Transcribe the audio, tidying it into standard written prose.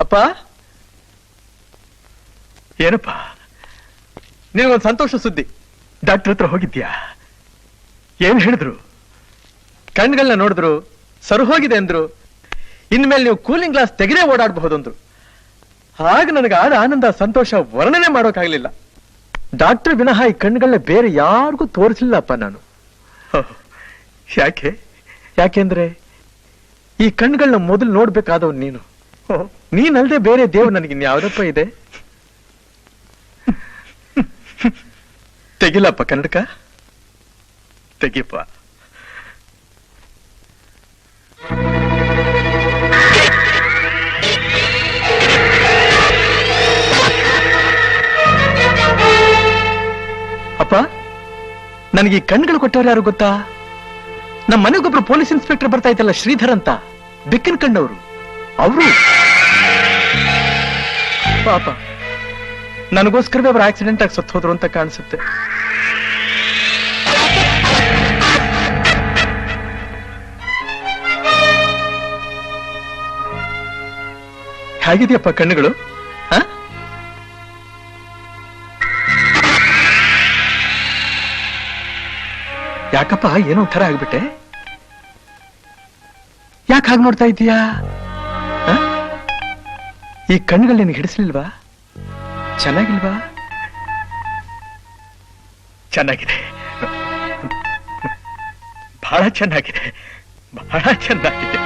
ಅಪ್ಪ, ಏನಪ್ಪ ನಿನಗೊಂದು ಸಂತೋಷ ಸುದ್ದಿ. ಡಾಕ್ಟರ್ ಹತ್ರ ಹೋಗಿದ್ಯಾ? ಏನ್ ಹೇಳಿದ್ರು? ಕಣ್ಗಳನ್ನ ನೋಡಿದ್ರು, ಸರು ಹೋಗಿದೆ ಅಂದ್ರು. ಇನ್ಮೇಲೆ ನೀವು ಕೂಲಿಂಗ್ ಗ್ಲಾಸ್ ತೆಗೆದೇ ಓಡಾಡಬಹುದು ಅಂದ್ರು. ಆಗ ನನಗೆ ಆದ ಆನಂದ ಸಂತೋಷ ವರ್ಣನೆ ಮಾಡೋಕ್ಕಾಗ್ಲಿಲ್ಲ. ಡಾಕ್ಟರ್ ವಿನಃ ಈ ಕಣ್ಗಳನ್ನ ಬೇರೆ ಯಾರಿಗೂ ತೋರಿಸಲಿಲ್ಲಪ್ಪ ನಾನು. ಯಾಕೆ? ಯಾಕೆಂದ್ರೆ ಈ ಕಣ್ಗಳನ್ನ ಮೊದಲು ನೋಡ್ಬೇಕಾದವ್ ನೀನು. ನೀನಲ್ದೆ ಬೇರೆ ದೇವ್ ನನಗಿನ್ಯಾವ್ದಪ್ಪ ಇದೆ? ತೆಗಿಲಪ್ಪ ಕನ್ನಡಕ, ತೆಗಿಪ್ಪ. ಅಪ್ಪ, ನನಗೆ ಈ ಕಣ್ಗಳು ಕೊಟ್ಟವ್ರು ಯಾರು ಗೊತ್ತಾ? ನಮ್ಮ ಮನೆಗೊಬ್ರು ಪೊಲೀಸ್ ಇನ್ಸ್ಪೆಕ್ಟರ್ ಬರ್ತಾ ಇತ್ತಲ್ಲ, ಶ್ರೀಧರ್ ಅಂತ, ಬೆಕ್ಕಿನ ಕಣ್ಣವರು. ಅವರು ಪಾಪ ನನಗೋಸ್ಕರವೇ ಅವ್ರು ಆಕ್ಸಿಡೆಂಟ್ ಆಗಿ ಸತ್ತು ಹೋದ್ರು ಅಂತ ಕಾಣಿಸುತ್ತೆ. ಹೇಗಿದೆಯಪ್ಪ ಕಣ್ಣುಗಳು? ಯಾಕಪ್ಪ ಏನೋ ಥರ ಆಗ್ಬಿಟ್ಟೆ? ಯಾಕೆ ಹಾಗೆ ನೋಡ್ತಾ ಇದ್ದೀಯಾ? ಈ ಕಣ್ಣುಗಳು ನಿನಗೆ ಹಿಡಿಸ್ಲಿಲ್ವಾ? ಚೆನ್ನಾಗಿಲ್ವಾ? ಚೆನ್ನಾಗಿದೆ, ಬಹಳ ಚೆನ್ನಾಗಿದೆ, ಬಹಳ ಚೆನ್ನಾಗಿದೆ.